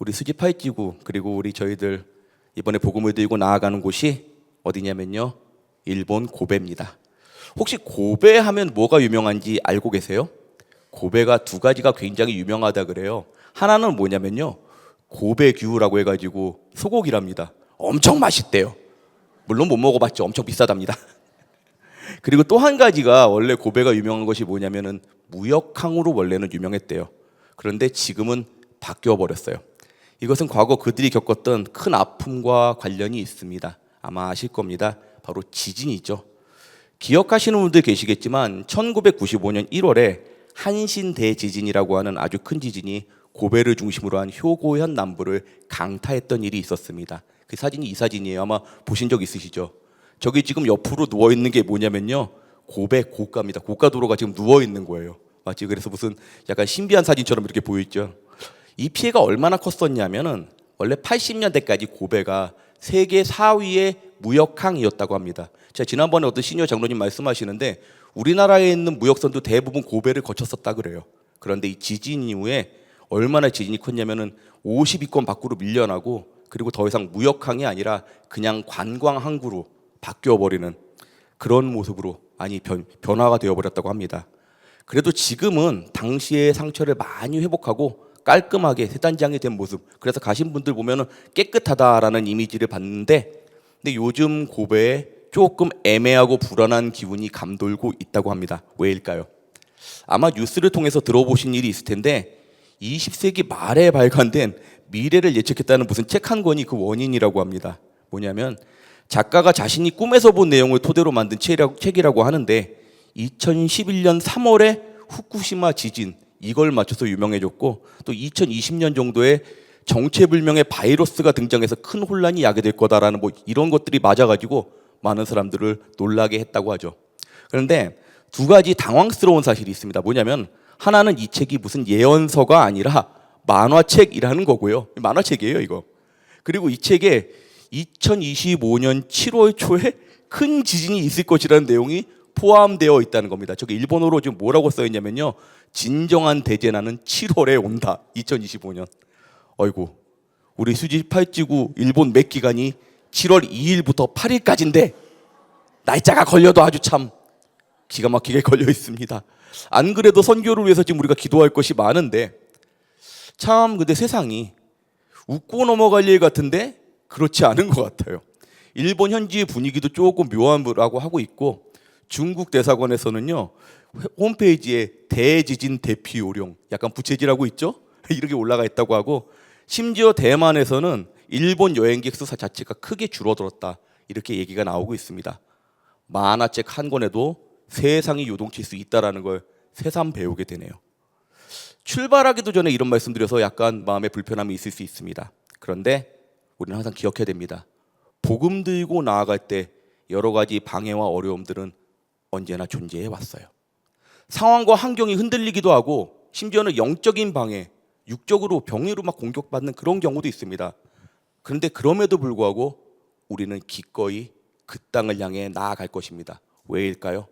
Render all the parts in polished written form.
우리 수지파이지구 그리고 우리 저희들 이번에 복음을 들고 나아가는 곳이 어디냐면요, 일본 고베입니다. 혹시 고베 하면 뭐가 유명한지 알고 계세요? 고베가 두 가지가 굉장히 유명하다 그래요. 하나는 뭐냐면요, 고베규라고 해가지고 소고기랍니다. 엄청 맛있대요. 물론 못 먹어봤죠. 엄청 비싸답니다. 그리고 또 한 가지가, 원래 고베가 유명한 것이 뭐냐면은 무역항으로 원래는 유명했대요. 그런데 지금은 바뀌어 버렸어요. 이것은 과거 그들이 겪었던 큰 아픔과 관련이 있습니다. 아마 아실 겁니다. 바로 지진이죠. 기억하시는 분들 계시겠지만 1995년 1월에 한신 대지진이라고 하는 아주 큰 지진이 고베를 중심으로 한 효고현 남부를 강타했던 일이 있었습니다. 그 사진이 이 사진이에요. 아마 보신 적 있으시죠? 저기 지금 옆으로 누워 있는 게 뭐냐면요, 고베 고가입니다. 고가도로가 지금 누워 있는 거예요. 맞지? 그래서 무슨 약간 신비한 사진처럼 이렇게 보이죠. 이 피해가 얼마나 컸었냐면은 원래 80년대까지 고베가 세계 4위의 무역항이었다고 합니다. 제가 지난번에 어떤 시니어 장로님 말씀하시는데 우리나라에 있는 무역선도 대부분 고베를 거쳤었다 그래요. 그런데 이 지진 이후에 얼마나 지진이 컸냐면은 50위권 밖으로 밀려나고, 그리고 더 이상 무역항이 아니라 그냥 관광 항구로 바뀌어 버리는 그런 모습으로 많이 변화가 되어 버렸다고 합니다. 그래도 지금은 당시의 상처를 많이 회복하고 깔끔하게 새 단장이 된 모습, 그래서 가신 분들 보면은 깨끗하다라는 이미지를 받는데, 근데 요즘 고베에 조금 애매하고 불안한 기분이 감돌고 있다고 합니다. 왜일까요? 아마 뉴스를 통해서 들어보신 일이 있을 텐데 20세기 말에 발간된 미래를 예측했다는 무슨 책 한 권이 그 원인이라고 합니다. 뭐냐면 작가가 자신이 꿈에서 본 내용을 토대로 만든 책이라고 하는데 2011년 3월에 후쿠시마 지진, 이걸 맞춰서 유명해졌고, 또 2020년 정도에 정체불명의 바이러스가 등장해서 큰 혼란이 야기될 거다라는 뭐 이런 것들이 맞아가지고 많은 사람들을 놀라게 했다고 하죠. 그런데 두 가지 당황스러운 사실이 있습니다. 뭐냐면 하나는 이 책이 무슨 예언서가 아니라 만화책이라는 거고요. 만화책이에요, 이거. 그리고 이 책에 2025년 7월 초에 큰 지진이 있을 것이라는 내용이 포함되어 있다는 겁니다. 저기 일본어로 지금 뭐라고 써 있냐면요, 진정한 대재난은 7월에 온다. 2025년. 어이구, 우리 수지팔지구 일본 맥 기간이 7월 2일부터 8일까지인데 날짜가 걸려도 아주 참 기가 막히게 걸려 있습니다. 안 그래도 선교를 위해서 지금 우리가 기도할 것이 많은데 참, 근데 세상이 웃고 넘어갈 일 같은데 그렇지 않은 것 같아요. 일본 현지의 분위기도 조금 묘하다고 하고 있고, 중국 대사관에서는요, 홈페이지에 대지진 대피 요령, 약간 부채질하고 있죠? 이렇게 올라가 있다고 하고, 심지어 대만에서는 일본 여행객 수 자체가 크게 줄어들었다, 이렇게 얘기가 나오고 있습니다. 만화책 한 권에도 세상이 요동칠 수 있다는 걸 새삼 배우게 되네요. 출발하기도 전에 이런 말씀드려서 약간 마음에 불편함이 있을 수 있습니다. 그런데 우리는 항상 기억해야 됩니다. 복음 들고 나아갈 때 여러 가지 방해와 어려움들은 언제나 존재해 왔어요. 상황과 환경이 흔들리기도 하고, 심지어는 영적인 방해, 육적으로 병으로 막 공격받는 그런 경우도 있습니다. 그런데 그럼에도 불구하고 우리는 기꺼이 그 땅을 향해 나아갈 것입니다. 왜일까요?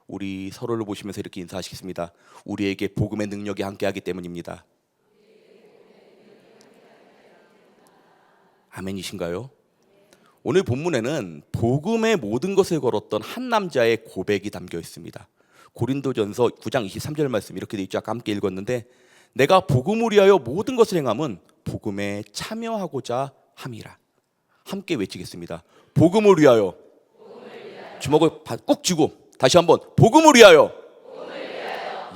우리 서로를 보시면서 이렇게 인사하시겠습니다. 우리에게 복음의 능력이 함께하기 때문입니다. 아멘이신가요? 오늘 본문에는 복음의 모든 것을 걸었던 한 남자의 고백이 담겨 있습니다. 고린도전서 9장 23절 말씀 이렇게 돼 있죠. 아까 함께 읽었는데, 내가 복음을 위하여 모든 것을 행함은 복음에 참여하고자 함이라. 함께 외치겠습니다. 복음을 위하여. 주먹을 꾹 쥐고 다시 한번, 복음을 위하여.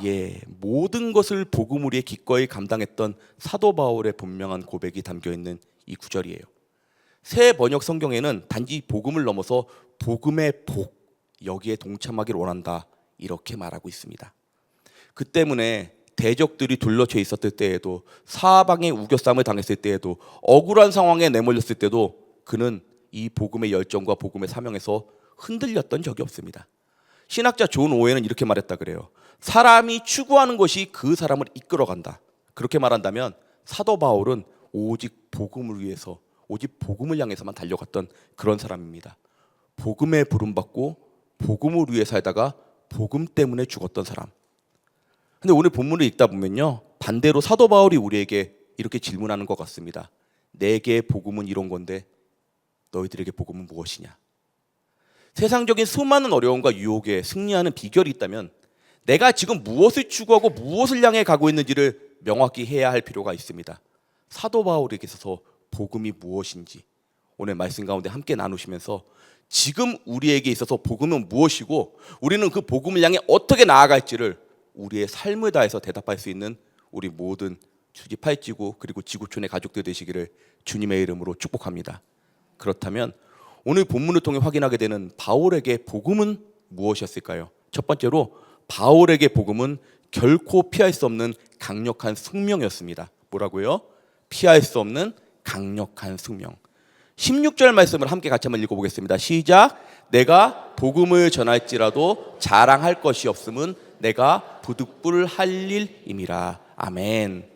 예, 모든 것을 복음을 위해 기꺼이 감당했던 사도 바울의 분명한 고백이 담겨 있는 이 구절이에요. 새 번역 성경에는 단지 복음을 넘어서 복음의 복, 여기에 동참하기를 원한다, 이렇게 말하고 있습니다. 그 때문에 대적들이 둘러쳐 있었을 때에도, 사방에 우겨쌈을 당했을 때에도, 억울한 상황에 내몰렸을 때도 그는 이 복음의 열정과 복음의 사명에서 흔들렸던 적이 없습니다. 신학자 존 오웬은 이렇게 말했다 그래요. 사람이 추구하는 것이 그 사람을 이끌어간다. 그렇게 말한다면 사도 바울은 오직 복음을 위해서, 오직 복음을 향해서만 달려갔던 그런 사람입니다. 복음에 부름받고 복음을 위해 살다가 복음 때문에 죽었던 사람. 근데 오늘 본문을 읽다 보면요, 반대로 사도 바울이 우리에게 이렇게 질문하는 것 같습니다. 내게 복음은 이런 건데 너희들에게 복음은 무엇이냐? 세상적인 수많은 어려움과 유혹에 승리하는 비결이 있다면 내가 지금 무엇을 추구하고 무엇을 향해 가고 있는지를 명확히 해야 할 필요가 있습니다. 사도 바울에게 있어서 복음이 무엇인지 오늘 말씀 가운데 함께 나누시면서 지금 우리에게 있어서 복음은 무엇이고 우리는 그 복음을 향해 어떻게 나아갈지를 우리의 삶을 다해서 대답할 수 있는 우리 모든 주지8지구 그리고 지구촌의 가족들 되시기를 주님의 이름으로 축복합니다. 그렇다면 오늘 본문을 통해 확인하게 되는 바울에게 복음은 무엇이었을까요? 첫 번째로 바울에게 복음은 결코 피할 수 없는 강력한 숙명이었습니다. 뭐라고요? 피할 수 없는 강력한 숙명. 16절 말씀을 함께 같이 한번 읽어보겠습니다. 시작. 내가 복음을 전할지라도 자랑할 것이 없음은 내가 부득불할 일임이라. 아멘.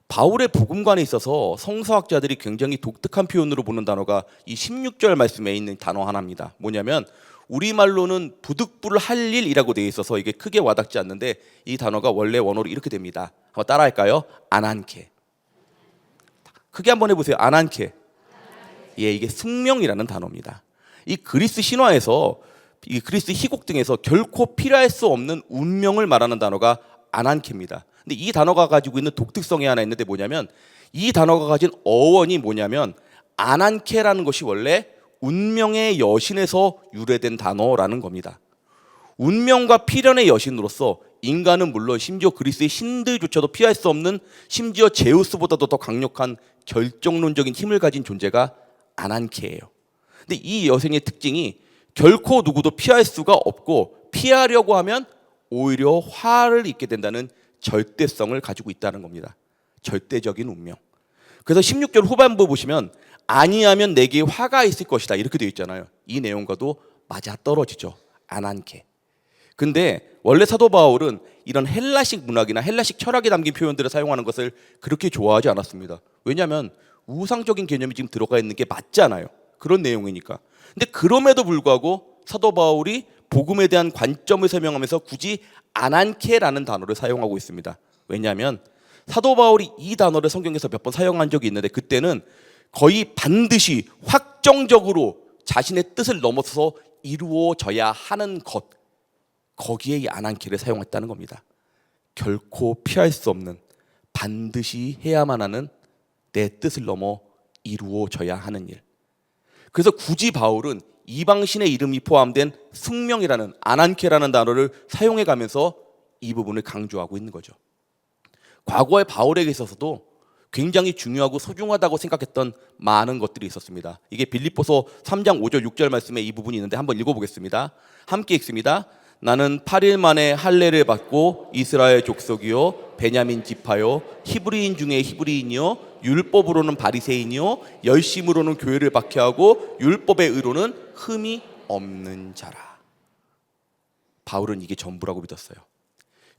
바울의 복음관에 있어서 성서학자들이 굉장히 독특한 표현으로 보는 단어가 이 16절 말씀에 있는 단어 하나입니다. 뭐냐면 우리말로는 부득불할 일이라고 되어 있어서 이게 크게 와닿지 않는데 이 단어가 원래 원어로 이렇게 됩니다. 한번 따라할까요? 안한케. 크게 한번 해보세요. 안한케. 예, 이게 숙명이라는 단어입니다. 이 그리스 신화에서 이 그리스 희곡 등에서 결코 피할 수 없는 운명을 말하는 단어가 안한케입니다. 근데 이 단어가 가지고 있는 독특성이 하나 있는데 뭐냐면 이 단어가 가진 어원이 뭐냐면 안한케라는 것이 원래 운명의 여신에서 유래된 단어라는 겁니다. 운명과 필연의 여신으로서 인간은 물론 심지어 그리스의 신들조차도 피할 수 없는 심지어 제우스보다도 더 강력한 결정론적인 힘을 가진 존재가 안한케예요. 근데 이 여신의 특징이 결코 누구도 피할 수가 없고 피하려고 하면 오히려 화를 입게 된다는 절대성을 가지고 있다는 겁니다. 절대적인 운명. 그래서 16절 후반부 보시면 아니하면 내게 화가 있을 것이다 이렇게 되어 있잖아요. 이 내용과도 맞아떨어지죠. 안한케. 근데 원래 사도 바울은 이런 헬라식 문학이나 헬라식 철학에 담긴 표현들을 사용하는 것을 그렇게 좋아하지 않았습니다. 왜냐하면 우상적인 개념이 지금 들어가 있는 게 맞잖아요. 그런 내용이니까. 근데 그럼에도 불구하고 사도 바울이 복음에 대한 관점을 설명하면서 굳이 안한케라는 단어를 사용하고 있습니다. 왜냐하면 사도 바울이 이 단어를 성경에서 몇 번 사용한 적이 있는데 그때는 거의 반드시 확정적으로 자신의 뜻을 넘어서서 이루어져야 하는 것, 거기에 이 안한케를 사용했다는 겁니다. 결코 피할 수 없는, 반드시 해야만 하는 내 뜻을 넘어 이루어져야 하는 일. 그래서 굳이 바울은 이방신의 이름이 포함된 숙명이라는 안한케라는 단어를 사용해가면서 이 부분을 강조하고 있는 거죠. 과거의 바울에게 있어서도 굉장히 중요하고 소중하다고 생각했던 많은 것들이 있었습니다. 이게 빌립보서 3장 5절 6절 말씀에 이 부분이 있는데 한번 읽어보겠습니다. 함께 읽습니다. 나는 8일 만에 할례를 받고 이스라엘 족속이요 베냐민 지파요 히브리인 중에 히브리인이요 율법으로는 바리새인이요 열심으로는 교회를 박해하고 율법의 의로는 흠이 없는 자라. 바울은 이게 전부라고 믿었어요.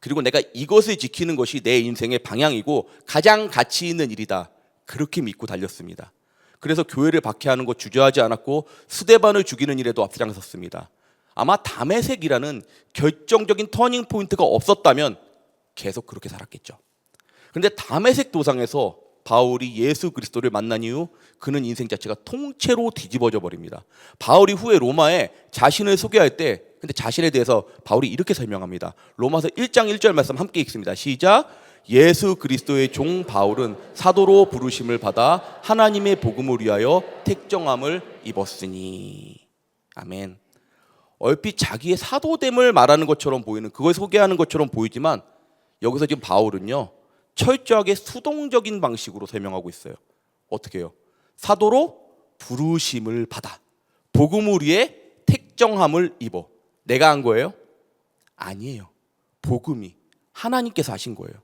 그리고 내가 이것을 지키는 것이 내 인생의 방향이고 가장 가치 있는 일이다. 그렇게 믿고 달렸습니다. 그래서 교회를 박해하는 것 주저하지 않았고 스데반을 죽이는 일에도 앞장섰습니다. 아마 다메섹이라는 결정적인 터닝 포인트가 없었다면 계속 그렇게 살았겠죠. 그런데 다메섹 도상에서 바울이 예수 그리스도를 만난 이후 그는 인생 자체가 통째로 뒤집어져 버립니다. 바울이 후에 로마에 자신을 소개할 때 근데 자신에 대해서 바울이 이렇게 설명합니다. 로마서 1장 1절 말씀 함께 읽습니다. 시작. 예수 그리스도의 종 바울은 사도로 부르심을 받아 하나님의 복음을 위하여 택정함을 입었으니. 아멘. 얼핏 자기의 사도됨을 말하는 것처럼 보이는, 그걸 소개하는 것처럼 보이지만 여기서 지금 바울은요 철저하게 수동적인 방식으로 설명하고 있어요. 어떻게 해요? 사도로 부르심을 받아 복음을 위해 택정함을 입어. 내가 한 거예요? 아니에요. 복음이 하나님께서 하신 거예요.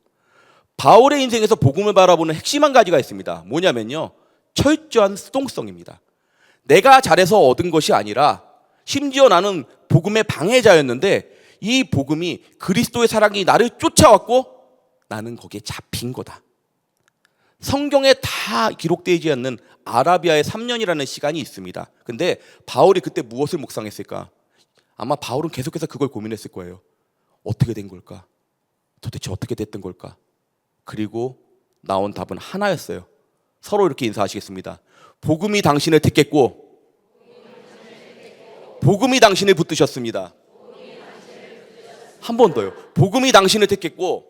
바울의 인생에서 복음을 바라보는 핵심 한 가지가 있습니다. 뭐냐면요 철저한 수동성입니다. 내가 잘해서 얻은 것이 아니라 심지어 나는 복음의 방해자였는데 이 복음이 그리스도의 사랑이 나를 쫓아왔고 나는 거기에 잡힌 거다. 성경에 다 기록되지 않는 아라비아의 3년이라는 시간이 있습니다. 근데 바울이 그때 무엇을 묵상했을까? 아마 바울은 계속해서 그걸 고민했을 거예요. 어떻게 된 걸까? 도대체 어떻게 됐던 걸까? 그리고 나온 답은 하나였어요. 서로 이렇게 인사하시겠습니다. 복음이 당신을 택했고 복음이 당신을 붙드셨습니다. 한 번 더요. 복음이 당신을 택했고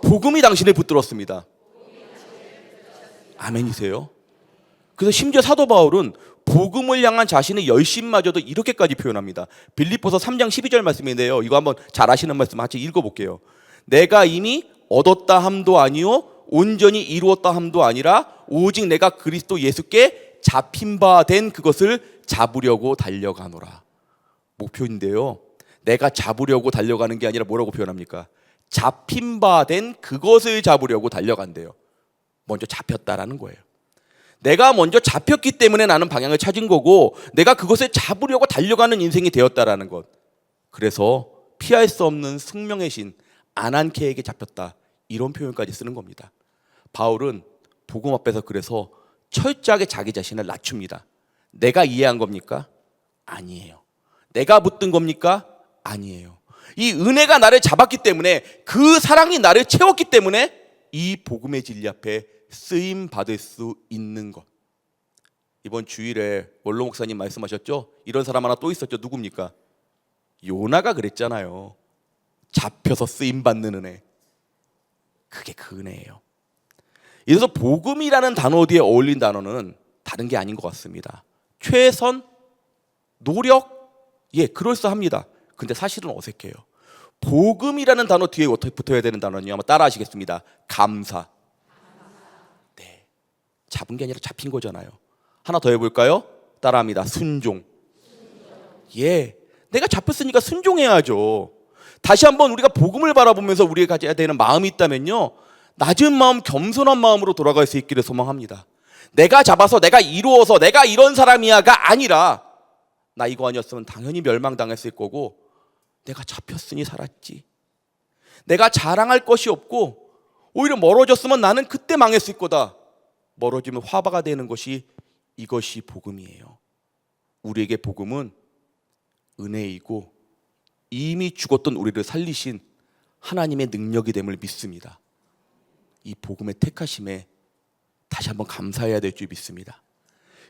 복음이 당신을 붙들었습니다. 아멘이세요? 그래서 심지어 사도 바울은 복음을 향한 자신의 열심마저도 이렇게까지 표현합니다. 빌립보서 3장 12절 말씀인데요. 이거 한번 잘 아시는 말씀 같이 읽어볼게요. 내가 이미 얻었다 함도 아니요 온전히 이루었다 함도 아니라 오직 내가 그리스도 예수께 잡힌 바 된 그것을 잡으려고 달려가노라. 목표인데요. 내가 잡으려고 달려가는 게 아니라 뭐라고 표현합니까? 잡힌 바 된 그것을 잡으려고 달려간대요. 먼저 잡혔다라는 거예요. 내가 먼저 잡혔기 때문에 나는 방향을 찾은 거고 내가 그것을 잡으려고 달려가는 인생이 되었다라는 것. 그래서 피할 수 없는 숙명의 신 아난케에게 잡혔다. 이런 표현까지 쓰는 겁니다. 바울은 복음 앞에서 그래서 철저하게 자기 자신을 낮춥니다. 내가 이해한 겁니까? 아니에요. 내가 붙든 겁니까? 아니에요. 이 은혜가 나를 잡았기 때문에 그 사랑이 나를 채웠기 때문에 이 복음의 진리 앞에 쓰임 받을 수 있는 것. 이번 주일에 원로 목사님 말씀하셨죠? 이런 사람 하나 또 있었죠. 누굽니까? 요나가 그랬잖아요. 잡혀서 쓰임 받는 은혜. 그게 그 은혜예요. 그래서 복음이라는 단어 뒤에 어울린 단어는 다른 게 아닌 것 같습니다. 최선, 노력, 그럴싸합니다. 근데 사실은 어색해요. 복음이라는 단어 뒤에 붙어야 되는 단어는요. 한번 따라 하시겠습니다. 감사. 네, 잡은 게 아니라 잡힌 거잖아요. 하나 더 해볼까요? 따라합니다. 순종. 내가 잡혔으니까 순종해야죠. 다시 한번 우리가 복음을 바라보면서 우리가 가져야 되는 마음이 있다면요. 낮은 마음, 겸손한 마음으로 돌아갈 수 있기를 소망합니다. 내가 잡아서, 내가 이루어서, 내가 이런 사람이야가 아니라 나 이거 아니었으면 당연히 멸망당했을 거고 내가 잡혔으니 살았지. 내가 자랑할 것이 없고 오히려 멀어졌으면 나는 그때 망했을 거다. 멀어지면 화바가 되는 것이 이것이 복음이에요. 우리에게 복음은 은혜이고 이미 죽었던 우리를 살리신 하나님의 능력이 됨을 믿습니다. 이 복음의 택하심에 다시 한번 감사해야 될 줄 믿습니다.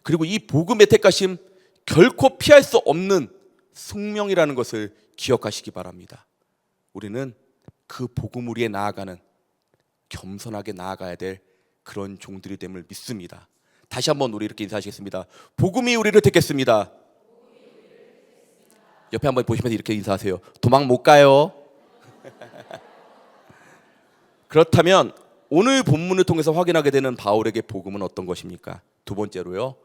그리고 이 복음의 택하심 결코 피할 수 없는 숙명이라는 것을 기억하시기 바랍니다. 우리는 그 복음 위에 나아가는 겸손하게 나아가야 될 그런 종들이 됨을 믿습니다. 다시 한번 우리 이렇게 인사하시겠습니다. 복음이 우리를 택했습니다. 옆에 한번 보시면서 이렇게 인사하세요. 도망 못 가요. 그렇다면 오늘 본문을 통해서 확인하게 되는 바울에게 복음은 어떤 것입니까? 두 번째로요.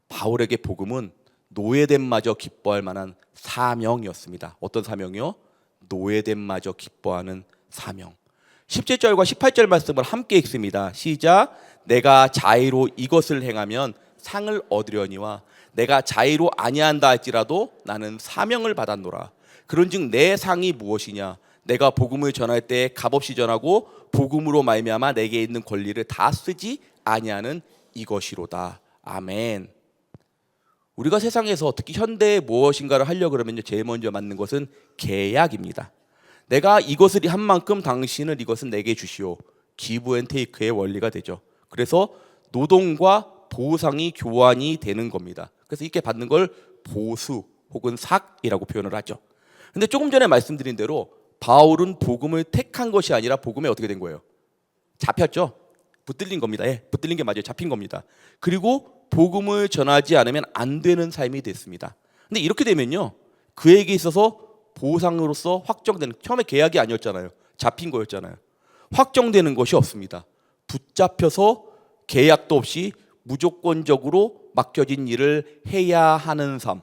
바울에게 복음은 노예됨마저 기뻐할 만한 사명이었습니다. 어떤 사명이요? 노예됨마저 기뻐하는 사명. 17절과 18절 말씀을 함께 읽습니다. 시작. 내가 자의로 이것을 행하면 상을 얻으려니와 내가 자의로 아니한다 할지라도 나는 사명을 받았노라. 그런즉 내 상이 무엇이냐? 내가 복음을 전할 때 값없이 전하고 복음으로 말미암아 내게 있는 권리를 다 쓰지 아니하는 이것이로다. 아멘. 우리가 세상에서 특히 현대에 무엇인가를 하려고 그러면 제일 먼저 맞는 것은 계약입니다. 내가 이것을 한 만큼 당신은 이것은 내게 주시오. 기브 앤 테이크의 원리가 되죠. 그래서 노동과 보상이 교환이 되는 겁니다. 그래서 이렇게 받는 걸 보수 혹은 삭이라고 표현을 하죠. 근데 조금 전에 말씀드린 대로 바울은 복음을 택한 것이 아니라 복음에 어떻게 된 거예요? 잡혔죠. 붙들린 겁니다. 붙들린 게 맞아요. 잡힌 겁니다. 그리고 복음을 전하지 않으면 안 되는 삶이 됐습니다. 근데 이렇게 되면요, 그에게 있어서 보상으로서 확정되는, 처음에 계약이 아니었잖아요. 잡힌 거였잖아요. 확정되는 것이 없습니다. 붙잡혀서 계약도 없이 무조건적으로 맡겨진 일을 해야 하는 삶.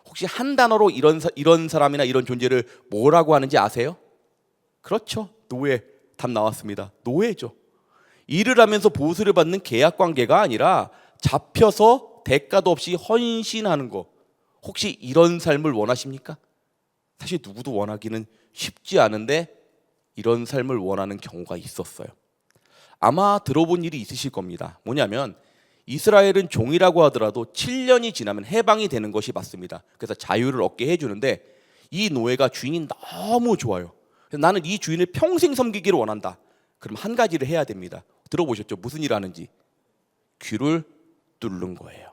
혹시 한 단어로 이런 사람이나 이런 존재를 뭐라고 하는지 아세요? 그렇죠. 노예. 답 나왔습니다. 노예죠. 일을 하면서 보수를 받는 계약 관계가 아니라 잡혀서 대가도 없이 헌신하는 거. 혹시 이런 삶을 원하십니까? 사실 누구도 원하기는 쉽지 않은데 이런 삶을 원하는 경우가 있었어요. 아마 들어본 일이 있으실 겁니다. 뭐냐면 이스라엘은 종이라고 하더라도 7년이 지나면 해방이 되는 것이 맞습니다. 그래서 자유를 얻게 해주는데 이 노예가 주인이 너무 좋아요. 그래서 나는 이 주인을 평생 섬기기를 원한다. 그럼 한 가지를 해야 됩니다. 들어보셨죠? 무슨 일 하는지. 귀를 뚫는 거예요.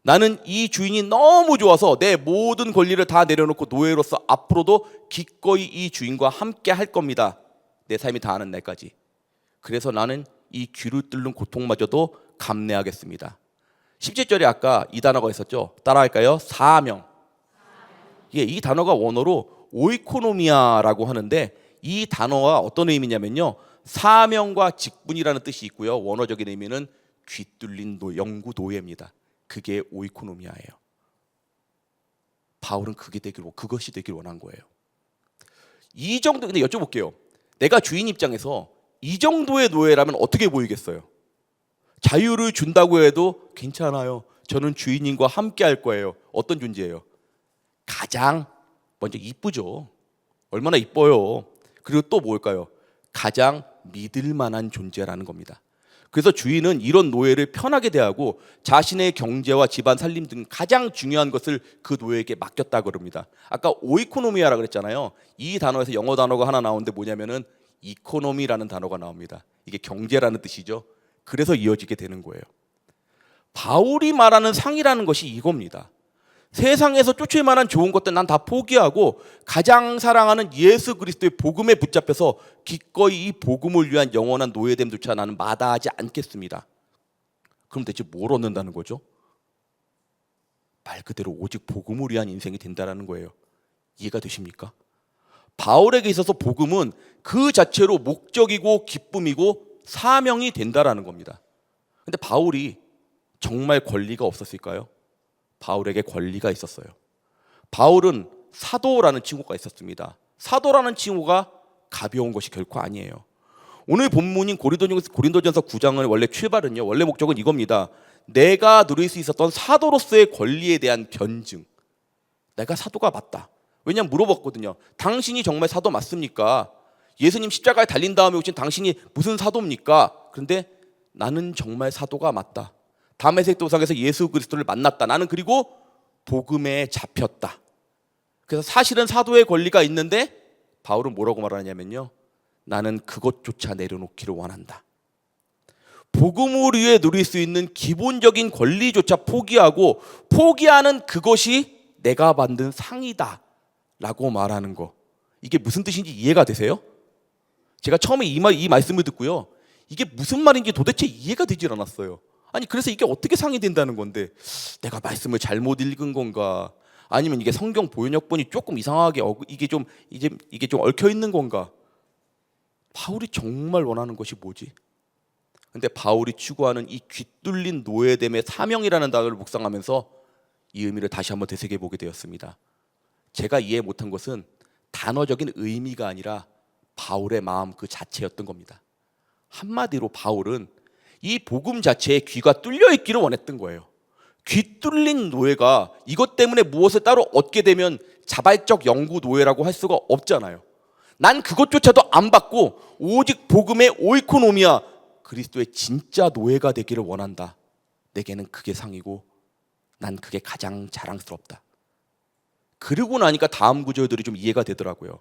나는 이 주인이 너무 좋아서 내 모든 권리를 다 내려놓고 노예로서 앞으로도 기꺼이 이 주인과 함께 할 겁니다. 내 삶이 다하는 날까지. 그래서 나는 이 귀를 뚫는 고통마저도 감내하겠습니다. 17절에 아까 이 단어가 있었죠. 따라할까요? 사명. 예, 이 단어가 원어로 오이코노미아라고 하는데 이 단어가 어떤 의미냐면요. 사명과 직분이라는 뜻이 있고요. 원어적인 의미는 귀 뚫린 영구 노예입니다. 그게 오이코노미아예요. 바울은 그것이 되길 원한 거예요. 이 정도, 근데 여쭤볼게요. 내가 주인 입장에서 이 정도의 노예라면 어떻게 보이겠어요? 자유를 준다고 해도 괜찮아요. 저는 주인님과 함께 할 거예요. 어떤 존재예요? 가장 먼저 이쁘죠. 얼마나 이뻐요. 그리고 또 뭘까요? 가장 믿을 만한 존재라는 겁니다. 그래서 주인은 이런 노예를 편하게 대하고 자신의 경제와 집안 살림 등 가장 중요한 것을 그 노예에게 맡겼다 그럽니다. 아까 오이코노미아라고 그랬잖아요. 이 단어에서 영어 단어가 하나 나오는데 뭐냐면은 이코노미라는 단어가 나옵니다. 이게 경제라는 뜻이죠. 그래서 이어지게 되는 거예요. 바울이 말하는 상이라는 것이 이겁니다. 세상에서 쫓을 만한 좋은 것들 난 다 포기하고 가장 사랑하는 예수 그리스도의 복음에 붙잡혀서 기꺼이 이 복음을 위한 영원한 노예됨조차 나는 마다하지 않겠습니다. 그럼 대체 뭘 얻는다는 거죠? 말 그대로 오직 복음을 위한 인생이 된다는 거예요. 이해가 되십니까? 바울에게 있어서 복음은 그 자체로 목적이고 기쁨이고 사명이 된다라는 겁니다. 근데 바울이 정말 권리가 없었을까요? 바울에게 권리가 있었어요. 바울은 사도라는 칭호가 있었습니다. 사도라는 칭호가 가벼운 것이 결코 아니에요. 오늘 본문인 고린도전서 9장의 원래 목적은 이겁니다. 내가 누릴 수 있었던 사도로서의 권리에 대한 변증. 내가 사도가 맞다. 왜냐면 물어봤거든요. 당신이 정말 사도 맞습니까? 예수님 십자가에 달린 다음에 오신 당신이 무슨 사도입니까? 그런데 나는 정말 사도가 맞다. 다메섹 도상에서 예수 그리스도를 만났다. 나는 그리고 복음에 잡혔다. 그래서 사실은 사도의 권리가 있는데 바울은 뭐라고 말하냐면요. 나는 그것조차 내려놓기를 원한다. 복음을 위해 누릴 수 있는 기본적인 권리조차 포기하고 포기하는 그것이 내가 만든 상이다 라고 말하는 거. 이게 무슨 뜻인지 이해가 되세요? 제가 처음에 이 말씀을 듣고요. 이게 무슨 말인지 도대체 이해가 되질 않았어요. 아니 그래서 이게 어떻게 상이 된다는 건데 내가 말씀을 잘못 읽은 건가? 아니면 이게 성경 번역본이 조금 이상하게 이게 좀 얽혀 있는 건가? 바울이 정말 원하는 것이 뭐지? 근데 바울이 추구하는 이 귀뚫린 노예됨의 사명이라는 단어를 묵상하면서 이 의미를 다시 한번 되새겨 보게 되었습니다. 제가 이해 못한 것은 단어적인 의미가 아니라 바울의 마음 그 자체였던 겁니다. 한마디로 바울은 이 복음 자체에 귀가 뚫려 있기를 원했던 거예요. 귀 뚫린 노예가 이것 때문에 무엇을 따로 얻게 되면 자발적 영구 노예라고 할 수가 없잖아요. 난 그것조차도 안 받고 오직 복음의 오이코노미아 그리스도의 진짜 노예가 되기를 원한다. 내게는 그게 상이고 난 그게 가장 자랑스럽다. 그러고 나니까 다음 구절들이 좀 이해가 되더라고요.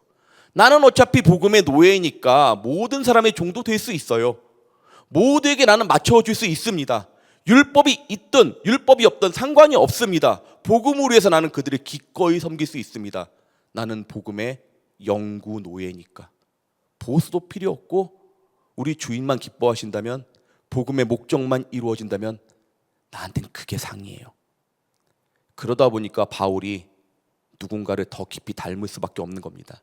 나는 어차피 복음의 노예이니까 모든 사람의 종도 될 수 있어요. 모두에게 나는 맞춰줄 수 있습니다. 율법이 있든 율법이 없든 상관이 없습니다. 복음을 위해서 나는 그들을 기꺼이 섬길 수 있습니다. 나는 복음의 영구 노예니까. 보수도 필요 없고 우리 주인만 기뻐하신다면 복음의 목적만 이루어진다면 나한테는 그게 상이에요. 그러다 보니까 바울이 누군가를 더 깊이 닮을 수밖에 없는 겁니다.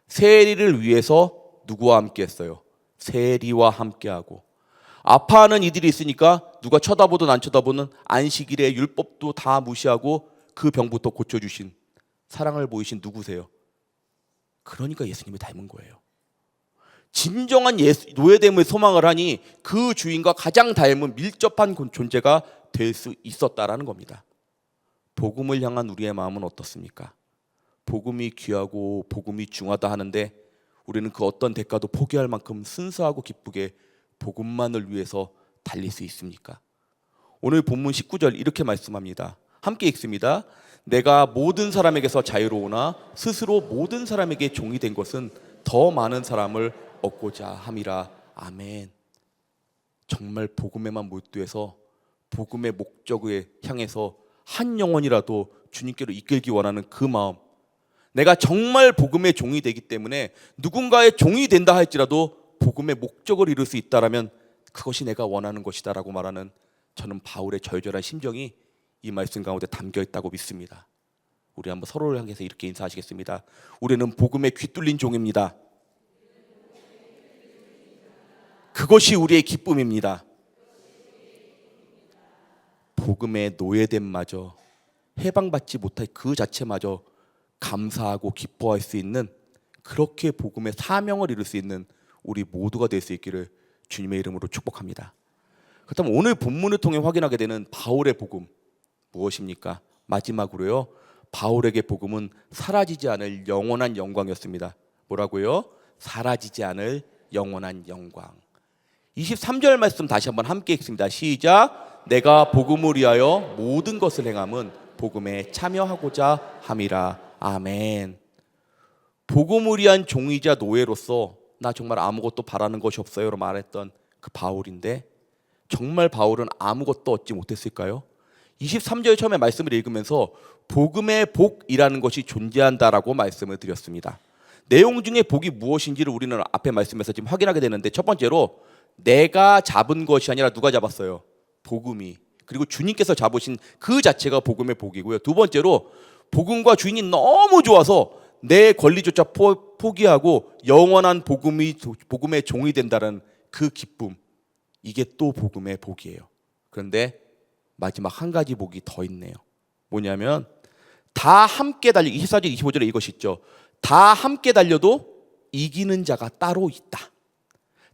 세리를 위해서 누구와 함께 했어요? 세리와 함께하고 아파하는 이들이 있으니까 누가 쳐다보든 안 쳐다보는 안식일의 율법도 다 무시하고 그 병부터 고쳐주신 사랑을 보이신 누구세요? 그러니까 예수님을 닮은 거예요. 진정한 노예됨을 소망을 하니 그 주인과 가장 닮은 밀접한 존재가 될 수 있었다라는 겁니다. 복음을 향한 우리의 마음은 어떻습니까? 복음이 귀하고 복음이 중하다 하는데 우리는 그 어떤 대가도 포기할 만큼 순수하고 기쁘게 복음만을 위해서 달릴 수 있습니까? 오늘 본문 19절 이렇게 말씀합니다. 함께 읽습니다. 내가 모든 사람에게서 자유로우나 스스로 모든 사람에게 종이 된 것은 더 많은 사람을 얻고자 함이라. 아멘. 정말 복음에만 몰두해서 복음의 목적에 향해서 한 영혼이라도 주님께로 이끌기 원하는 그 마음, 내가 정말 복음의 종이 되기 때문에 누군가의 종이 된다 할지라도 복음의 목적을 이룰 수 있다라면 그것이 내가 원하는 것이다라고 말하는, 저는 바울의 절절한 심정이 이 말씀 가운데 담겨 있다고 믿습니다. 우리 한번 서로를 향해서 이렇게 인사하시겠습니다. 우리는 복음에 귀 뚫린 종입니다. 그것이 우리의 기쁨입니다. 복음의 노예됨마저, 해방받지 못할 그 자체마저 감사하고 기뻐할 수 있는, 그렇게 복음의 사명을 이룰 수 있는 우리 모두가 될 수 있기를 주님의 이름으로 축복합니다. 그렇다면 오늘 본문을 통해 확인하게 되는 바울의 복음 무엇입니까? 마지막으로요, 바울에게 복음은 사라지지 않을 영원한 영광이었습니다. 뭐라고요? 사라지지 않을 영원한 영광. 23절 말씀 다시 한번 함께 읽습니다. 시작. 내가 복음을 위하여 모든 것을 행함은 복음에 참여하고자 함이라. 아멘. 복음을 위한 종이자 노예로서 나 정말 아무것도 바라는 것이 없어요 라고 말했던 그 바울인데, 정말 바울은 아무것도 얻지 못했을까요? 23절 처음에 말씀을 읽으면서 복음의 복이라는 것이 존재한다라고 말씀을 드렸습니다. 내용 중에 복이 무엇인지를 우리는 앞에 말씀에서 지금 확인하게 되는데, 첫 번째로 내가 잡은 것이 아니라 누가 잡았어요? 복음이. 그리고 주님께서 잡으신 그 자체가 복음의 복이고요. 두 번째로 복음과 주인이 너무 좋아서 내 권리조차 포기하고 영원한 복음의 종이 된다는 그 기쁨, 이게 또 복음의 복이에요. 그런데 마지막 한 가지 복이 더 있네요. 뭐냐면 다 함께 달려, 24절 25절에 이것이 있죠. 다 함께 달려도 이기는 자가 따로 있다.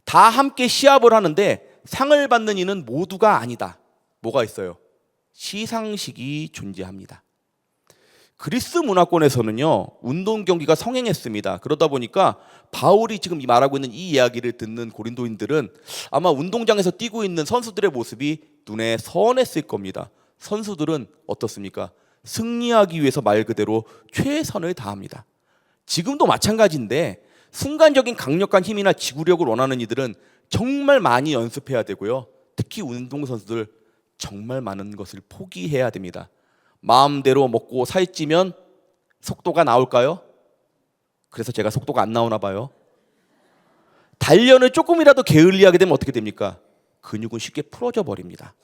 다 함께 시합을 하는데 상을 받는 이는 모두가 아니다. 뭐가 있어요? 시상식이 존재합니다. 그리스 문화권에서는요, 운동 경기가 성행했습니다. 그러다 보니까 바울이 지금 말하고 있는 이 이야기를 듣는 고린도인들은 아마 운동장에서 뛰고 있는 선수들의 모습이 눈에 선했을 겁니다. 선수들은 어떻습니까? 승리하기 위해서 말 그대로 최선을 다합니다. 지금도 마찬가지인데 순간적인 강력한 힘이나 지구력을 원하는 이들은 정말 많이 연습해야 되고요. 특히 운동선수들 정말 많은 것을 포기해야 됩니다. 마음대로 먹고 살찌면 속도가 나올까요? 그래서 제가 속도가 안 나오나 봐요. 단련을 조금이라도 게을리하게 되면 어떻게 됩니까? 근육은 쉽게 풀어져 버립니다.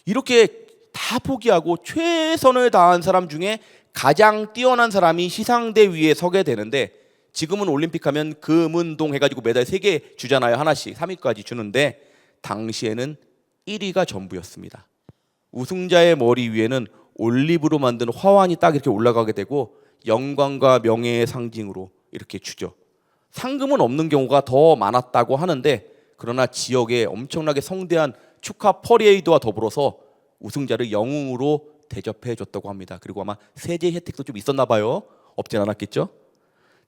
이렇게 다 포기하고 최선을 다한 사람 중에 가장 뛰어난 사람이 시상대 위에 서게 되는데, 지금은 올림픽 하면 금은동 해가지고 메달 3개 주잖아요. 하나씩 3위까지 주는데 당시에는 1위가 전부였습니다. 우승자의 머리 위에는 올리브로 만든 화환이 딱 이렇게 올라가게 되고 영광과 명예의 상징으로 이렇게 주죠. 상금은 없는 경우가 더 많았다고 하는데, 그러나 지역에 엄청나게 성대한 축하 퍼레이드와 더불어서 우승자를 영웅으로 대접해 줬다고 합니다. 그리고 아마 세제 혜택도 좀 있었나 봐요. 없진 않았겠죠?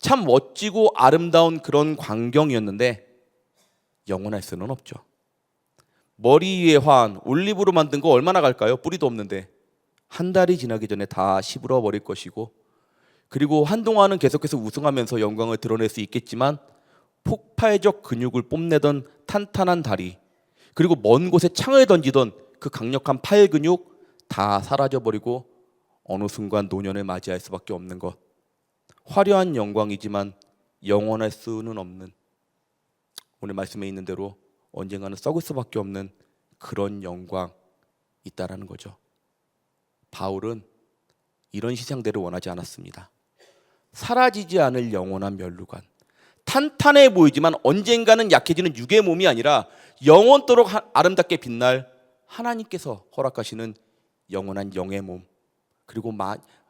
참 멋지고 아름다운 그런 광경이었는데 영원할 수는 없죠. 머리 위에 화환, 올리브로 만든 거 얼마나 갈까요? 뿌리도 없는데 한 달이 지나기 전에 다 시들어 버릴 것이고, 그리고 한동안은 계속해서 우승하면서 영광을 드러낼 수 있겠지만 폭발적 근육을 뽐내던 탄탄한 다리, 그리고 먼 곳에 창을 던지던 그 강력한 팔 근육 다 사라져버리고 어느 순간 노년을 맞이할 수밖에 없는 것. 화려한 영광이지만 영원할 수는 없는, 오늘 말씀에 있는 대로 언젠가는 썩을 수밖에 없는 그런 영광 있다라는 거죠. 바울은 이런 시상대를 원하지 않았습니다. 사라지지 않을 영원한 면류관, 탄탄해 보이지만 언젠가는 약해지는 육의 몸이 아니라 영원토록 아름답게 빛날 하나님께서 허락하시는 영원한 영의 몸, 그리고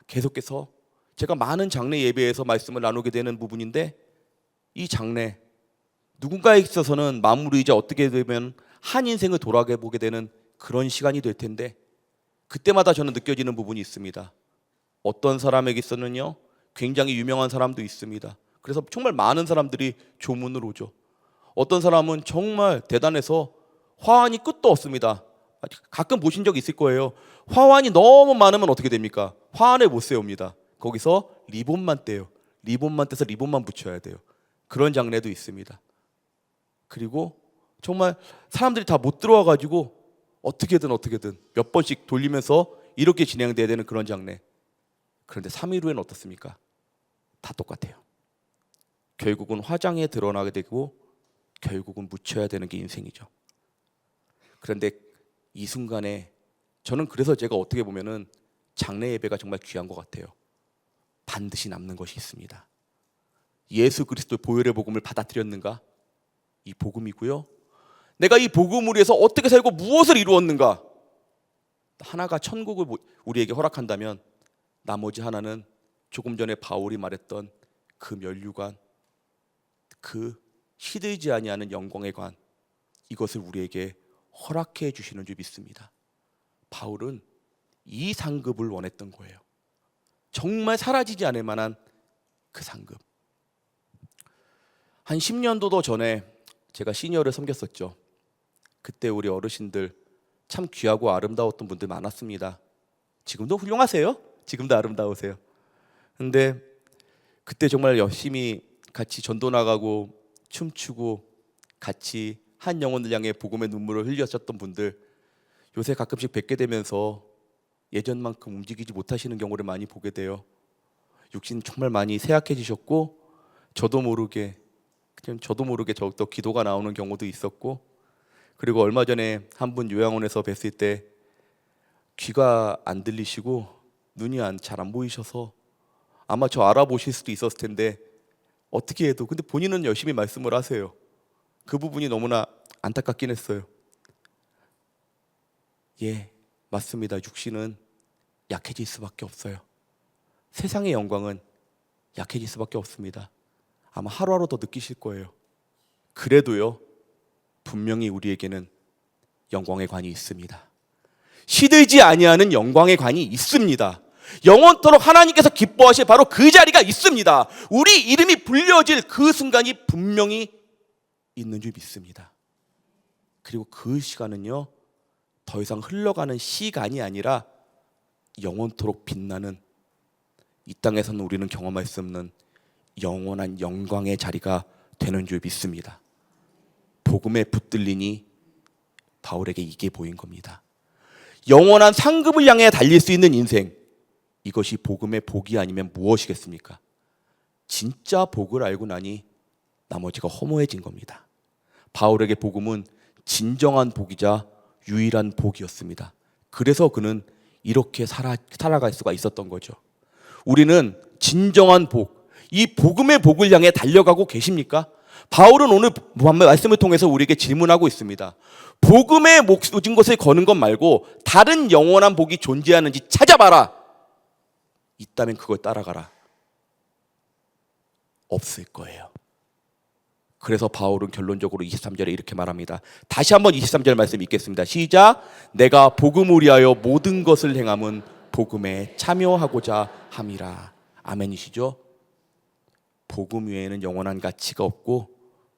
계속해서 제가 많은 장례 예배에서 말씀을 나누게 되는 부분인데, 이 장례 누군가에 있어서는 마무리이자 어떻게 되면 한 인생을 돌아보게 되는 그런 시간이 될 텐데, 그때마다 저는 느껴지는 부분이 있습니다. 어떤 사람에게 있어서는요, 굉장히 유명한 사람도 있습니다. 그래서 정말 많은 사람들이 조문을 오죠. 어떤 사람은 정말 대단해서 화환이 끝도 없습니다. 가끔 보신 적 있을 거예요. 화환이 너무 많으면 어떻게 됩니까? 화환을 못 세웁니다. 거기서 리본만 떼요. 리본만 떼서 리본만 붙여야 돼요. 그런 장례도 있습니다. 그리고 정말 사람들이 다 못 들어와가지고 어떻게든 몇 번씩 돌리면서 이렇게 진행돼야 되는 그런 장례. 그런데 3일 후에는 어떻습니까? 다 똑같아요. 결국은 화장에 드러나게 되고 결국은 묻혀야 되는 게 인생이죠. 그런데 이 순간에 저는 그래서 제가 어떻게 보면은 장례 예배가 정말 귀한 것 같아요. 반드시 남는 것이 있습니다. 예수 그리스도의 보혈의 복음을 받아들였는가? 이 복음이고요. 내가 이 복음을 위해서 어떻게 살고 무엇을 이루었는가? 하나가 천국을 우리에게 허락한다면 나머지 하나는 조금 전에 바울이 말했던 그 면류관, 그 시들지 아니하는 영광의 관, 이것을 우리에게 허락해 주시는 줄 믿습니다. 바울은 이 상급을 원했던 거예요. 정말 사라지지 않을 만한 그 상급. 한 10년도 더 전에 제가 시니어를 섬겼었죠. 그때 우리 어르신들 참 귀하고 아름다웠던 분들 많았습니다. 지금도 훌륭하세요. 지금도 아름다우세요. 근데 그때 정말 열심히 같이 전도 나가고 춤추고 같이 한 영혼을 향해 복음의 눈물을 흘렸었던 분들, 요새 가끔씩 뵙게 되면서 예전만큼 움직이지 못하시는 경우를 많이 보게 돼요. 육신 정말 많이 쇠약해지셨고 저도 모르게 더욱더 기도가 나오는 경우도 있었고, 그리고 얼마 전에 한 분 요양원에서 뵀을 때 귀가 안 들리시고 눈이 잘 안 보이셔서 아마 저 알아보실 수도 있었을 텐데 어떻게 해도 근데 본인은 열심히 말씀을 하세요. 그 부분이 너무나 안타깝긴 했어요. 예, 맞습니다. 육신은 약해질 수밖에 없어요. 세상의 영광은 약해질 수밖에 없습니다. 아마 하루하루 더 느끼실 거예요. 그래도요, 분명히 우리에게는 영광의 관이 있습니다. 시들지 아니하는 영광의 관이 있습니다. 영원토록 하나님께서 기뻐하실 바로 그 자리가 있습니다. 우리 이름이 불려질 그 순간이 분명히 있는 줄 믿습니다. 그리고 그 시간은요, 더 이상 흘러가는 시간이 아니라 영원토록 빛나는, 이 땅에서는 우리는 경험할 수 없는 영원한 영광의 자리가 되는 줄 믿습니다. 복음에 붙들리니 바울에게 이게 보인 겁니다. 영원한 상급을 향해 달릴 수 있는 인생, 이것이 복음의 복이 아니면 무엇이겠습니까? 진짜 복을 알고 나니 나머지가 허무해진 겁니다. 바울에게 복음은 진정한 복이자 유일한 복이었습니다. 그래서 그는 이렇게 살아갈 수가 있었던 거죠. 우리는 진정한 복, 이 복음의 복을 향해 달려가고 계십니까? 바울은 오늘 말씀을 통해서 우리에게 질문하고 있습니다. 복음의 모진 것을 거는 것 말고 다른 영원한 복이 존재하는지 찾아봐라. 있다면 그걸 따라가라. 없을 거예요. 그래서 바울은 결론적으로 23절에 이렇게 말합니다. 다시 한번 23절 말씀 읽겠습니다. 시작. 내가 복음을 위하여 모든 것을 행함은 복음에 참여하고자 함이라. 아멘이시죠? 복음 외에는 영원한 가치가 없고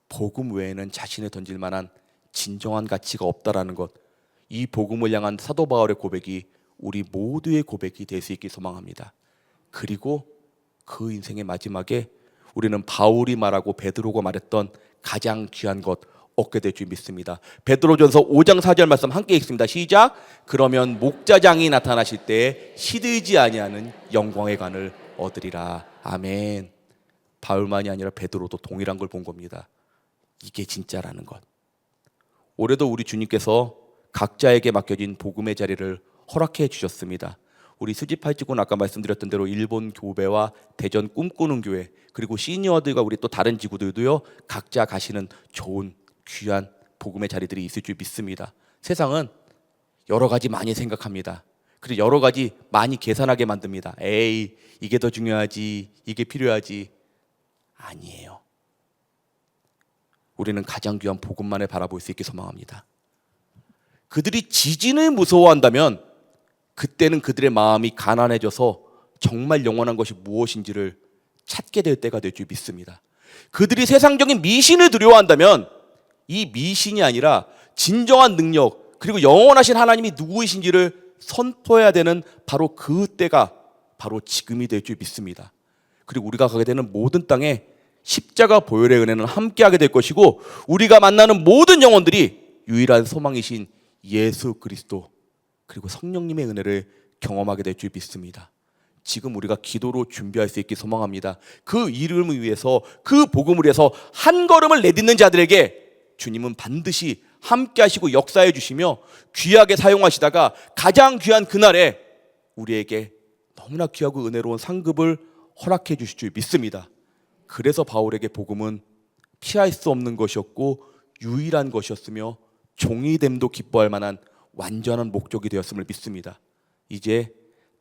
복음 외에는 자신을 던질 만한 진정한 가치가 없다라는 것, 이 복음을 향한 사도 바울의 고백이 우리 모두의 고백이 될 수 있길 소망합니다. 그리고 그 인생의 마지막에 우리는 바울이 말하고 베드로가 말했던 가장 귀한 것 얻게 될 줄 믿습니다. 베드로전서 5장 4절 말씀 함께 읽습니다. 시작. 그러면 목자장이 나타나실 때 시들지 아니하는 영광의 관을 얻으리라. 아멘. 바울만이 아니라 베드로도 동일한 걸 본 겁니다. 이게 진짜라는 것. 올해도 우리 주님께서 각자에게 맡겨진 복음의 자리를 허락해 주셨습니다. 우리 수집할지군 아까 말씀드렸던 대로 일본 교배와 대전 꿈꾸는 교회, 그리고 시니어들과 우리 또 다른 지구들도요, 각자 가시는 좋은 귀한 복음의 자리들이 있을 줄 믿습니다. 세상은 여러 가지 많이 생각합니다. 그리고 여러 가지 많이 계산하게 만듭니다. 에이, 이게 더 중요하지, 이게 필요하지. 아니에요. 우리는 가장 귀한 복음만을 바라볼 수 있게 소망합니다. 그들이 지진을 무서워한다면 그때는 그들의 마음이 가난해져서 정말 영원한 것이 무엇인지를 찾게 될 때가 될 줄 믿습니다. 그들이 세상적인 미신을 두려워한다면 이 미신이 아니라 진정한 능력, 그리고 영원하신 하나님이 누구이신지를 선포해야 되는 바로 그 때가 바로 지금이 될 줄 믿습니다. 그리고 우리가 가게 되는 모든 땅에 십자가 보혈의 은혜는 함께하게 될 것이고 우리가 만나는 모든 영혼들이 유일한 소망이신 예수 그리스도 그리고 성령님의 은혜를 경험하게 될 줄 믿습니다. 지금 우리가 기도로 준비할 수 있길 소망합니다. 그 이름을 위해서 그 복음을 위해서 한 걸음을 내딛는 자들에게 주님은 반드시 함께 하시고 역사해 주시며 귀하게 사용하시다가 가장 귀한 그날에 우리에게 너무나 귀하고 은혜로운 상급을 허락해 주실 줄 믿습니다. 그래서 바울에게 복음은 피할 수 없는 것이었고 유일한 것이었으며 종이됨도 기뻐할 만한 완전한 목적이 되었음을 믿습니다. 이제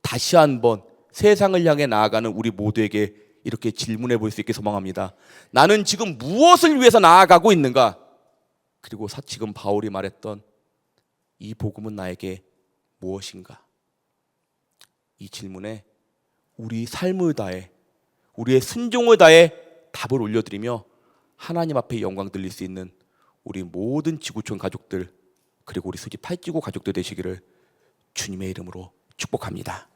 다시 한번 세상을 향해 나아가는 우리 모두에게 이렇게 질문해 볼 수 있게 소망합니다. 나는 지금 무엇을 위해서 나아가고 있는가? 그리고 지금 바울이 말했던 이 복음은 나에게 무엇인가? 이 질문에 우리 삶을 다해 우리의 순종을 다해 답을 올려드리며 하나님 앞에 영광 돌릴 수 있는 우리 모든 지구촌 가족들 그리고 우리 수지 8지구 가족들 되시기를 주님의 이름으로 축복합니다.